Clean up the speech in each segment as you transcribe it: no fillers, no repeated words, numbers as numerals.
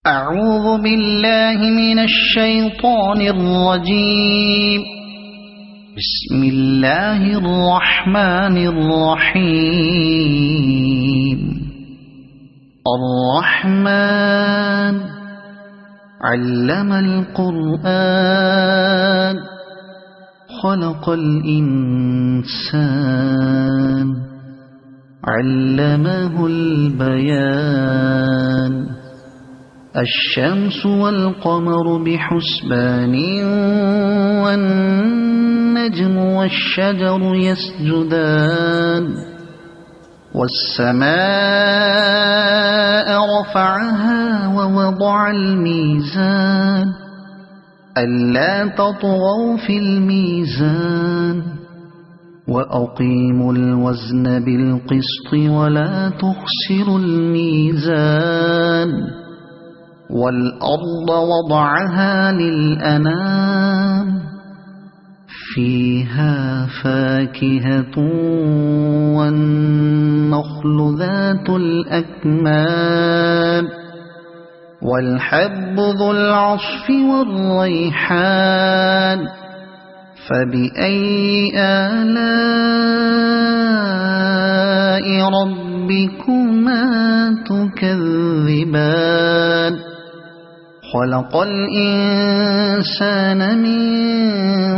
أعوذ بالله من الشيطان الرجيم. بسم الله الرحمن الرحيم. الرحمن علم القرآن خلق الإنسان علمه البيان. الشمس والقمر بحسبان والنجم والشجر يسجدان. والسماء رفعها ووضع الميزان ألا تطغوا في الميزان وأقيموا الوزن بالقسط ولا تخسروا الميزان. والأرض وضعها للأنام فيها فاكهة والنخل ذات الأكمام والحب ذو العصف والريحان. فبأي آلاء ربكما تكذبان. خلق الإنسان من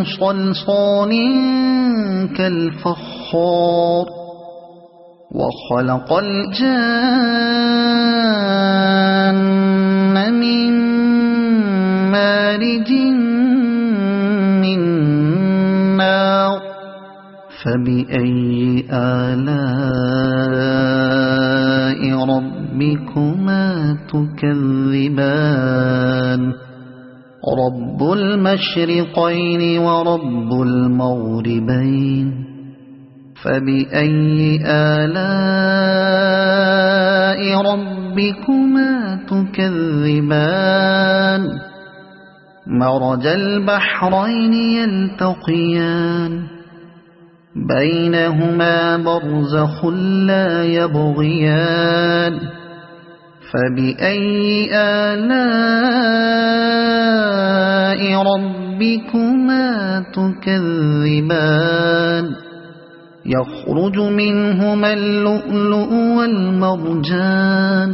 صلصال كالفخار وخلق الجان من مارج من نار. فبأي آلاء ربكما تكذبان. رب المشرقين ورب المغربين. فبأي آلاء ربكما تكذبان. مرج البحرين يلتقيان بينهما برزخ لا يبغيان. فبأي آلاء ربكما تكذبان. يخرج منهما اللؤلؤ والمرجان.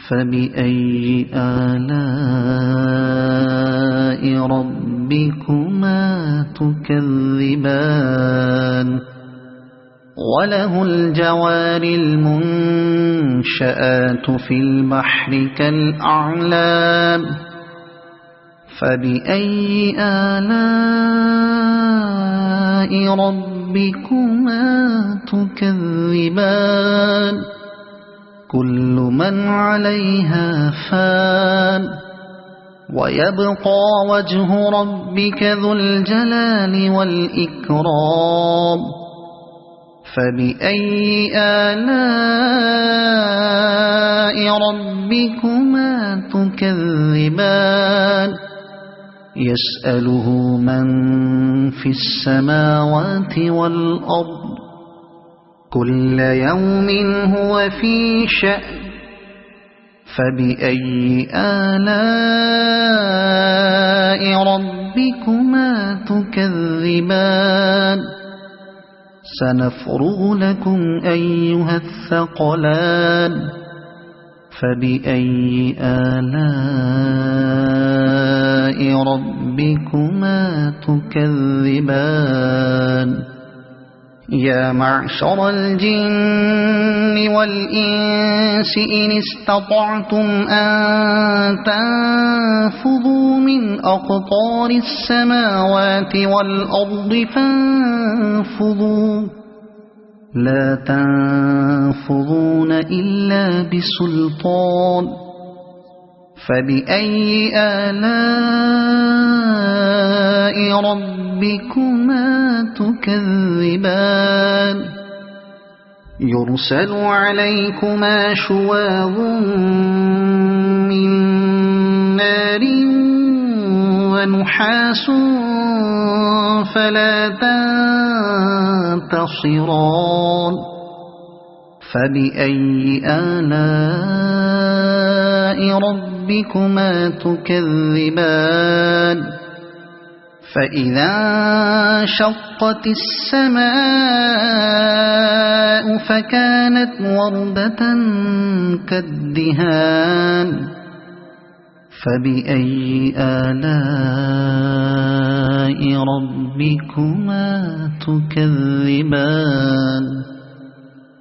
فبأي آلاء ربكما تكذبان. وله الجوار المنشآت في البحر كالأعلام. فبأي آلاء ربكما تكذبان. كل من عليها فان ويبقى وجه ربك ذو الجلال والإكرام. فبأي آلاء ربكما تكذبان. يسأله من في السماوات والأرض كل يوم هو في شأن. فبأي آلاء ربكما تكذبان. سنفرغ لكم أيها الثقلان. فبأي آلاء ربكما تكذبان. يا معشر الجن والإنس إن استطعتم أن تنفذوا من أقطار السماوات والأرض فانفذوا لا تنفذون إلا بسلطان. فبأي آلاء ربكما تكذبان. يرسل عليكما شواظ من نار ونحاس فلا تنتصران. فبأي آلاء ربكما تكذبان فإذا انشقت السماء فكانت وردة كالدهان فبأي آلاء ربكما تكذبان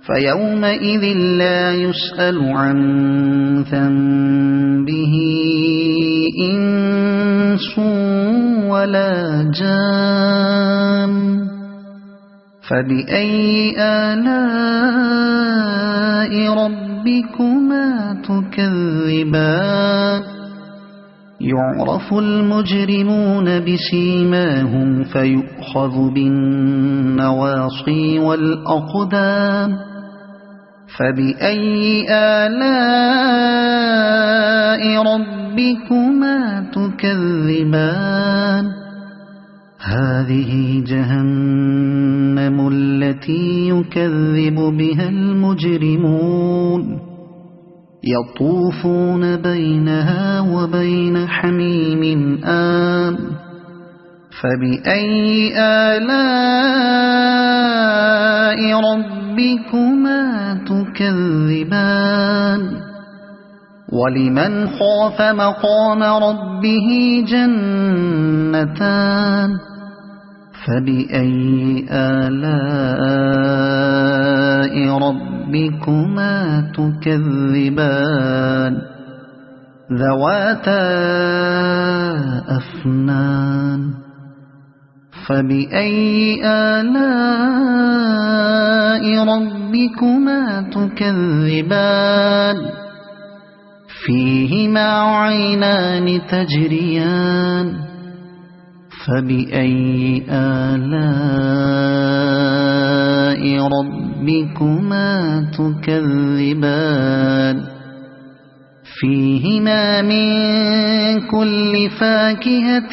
فيومئذ لا يسأل عن ذنبه إنس ولا جان فبأي آلاء ربكما تكذبان يعرف المجرمون بسيماهم فيؤخذ بالنواصي والأقدام فبأي آلاء ربكما تكذبان هذه جهنم التي يكذب بها المجرمون يطوفون بينها وبين حميم آن فبأي آلاء ربكما تكذبان ولمن خاف مقام ربه جنتان فبأي آلاء ربكما تكذبان ذواتا أفنان فبأي آلاء ربكما تكذبان فيهما عينان تجريان فبأي آلاء ربكما تكذبان فيهما من كل فاكهة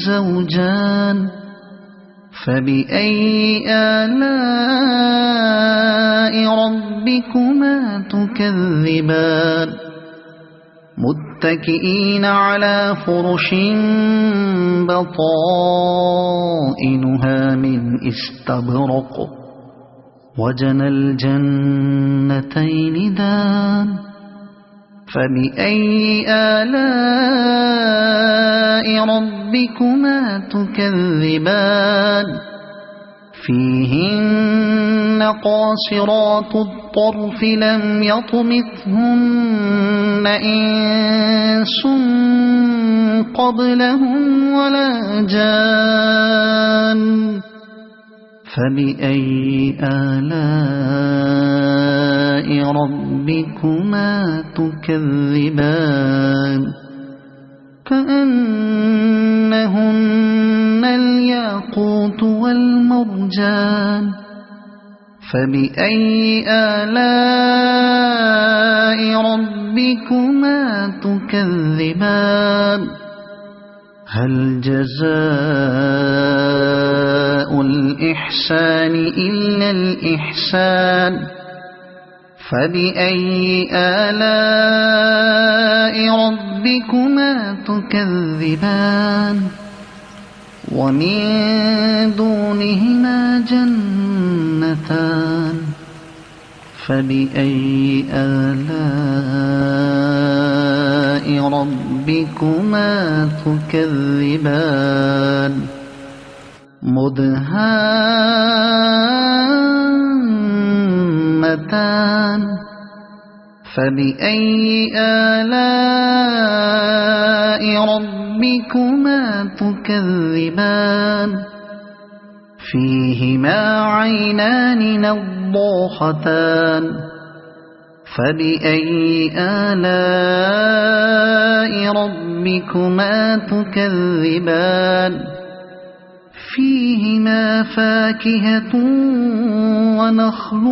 زوجان فبأي آلاء ربكما تكذبان متكئين على فرش بطائنها من استبرق وجنى الجنتين دان فبأي آلاء ربكما تكذبان فيهن قاصرات الطرف لم يطمثهن إنس قبلهم ولا جان فبأي آلاء ربكما تكذبان كأنهن الياقوت والمرجان فبأي آلاء ربكما تكذبان هل جزاء الإحسان إلا الإحسان فبأي آلاء ربكما تكذبان ومن دونهما جنتان فبأي آلاء ربكما تكذبان مدهامتان فبأي آلاء ربكما تكذبان فيهما عينان نضاختان فبأي آلاء ربكما تكذبان فيهما فاكهة ونخل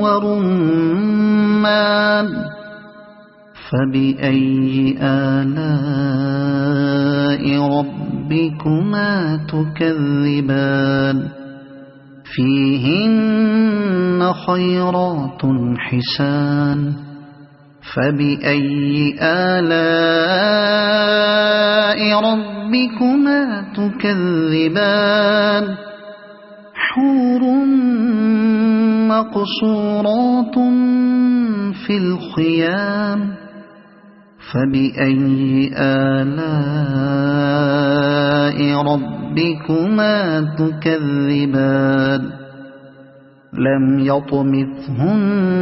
ورمان فبأي آلاء ربكما تكذبان فيهن خيرات حسان فبأي آلاء ربكما تكذبان حور مقصورات في الخيام فبأي آلاء ربكما تكذبان لم يطمثهن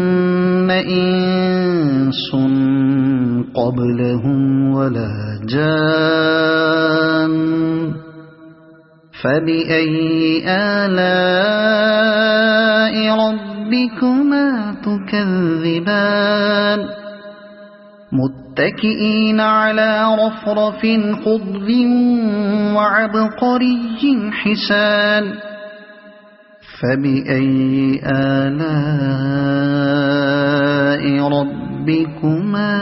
إنس قبلهم ولا جان فبأي آلاء ربكما تكذبان متكئين على رفرف خضر وعبقري حسان فبأي آلاء ربكما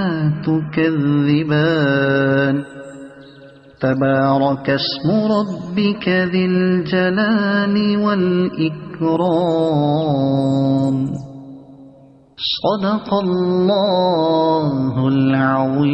تكذبان تبارك اسم ربك ذي الجلال والإكرام صدق الله العظيم.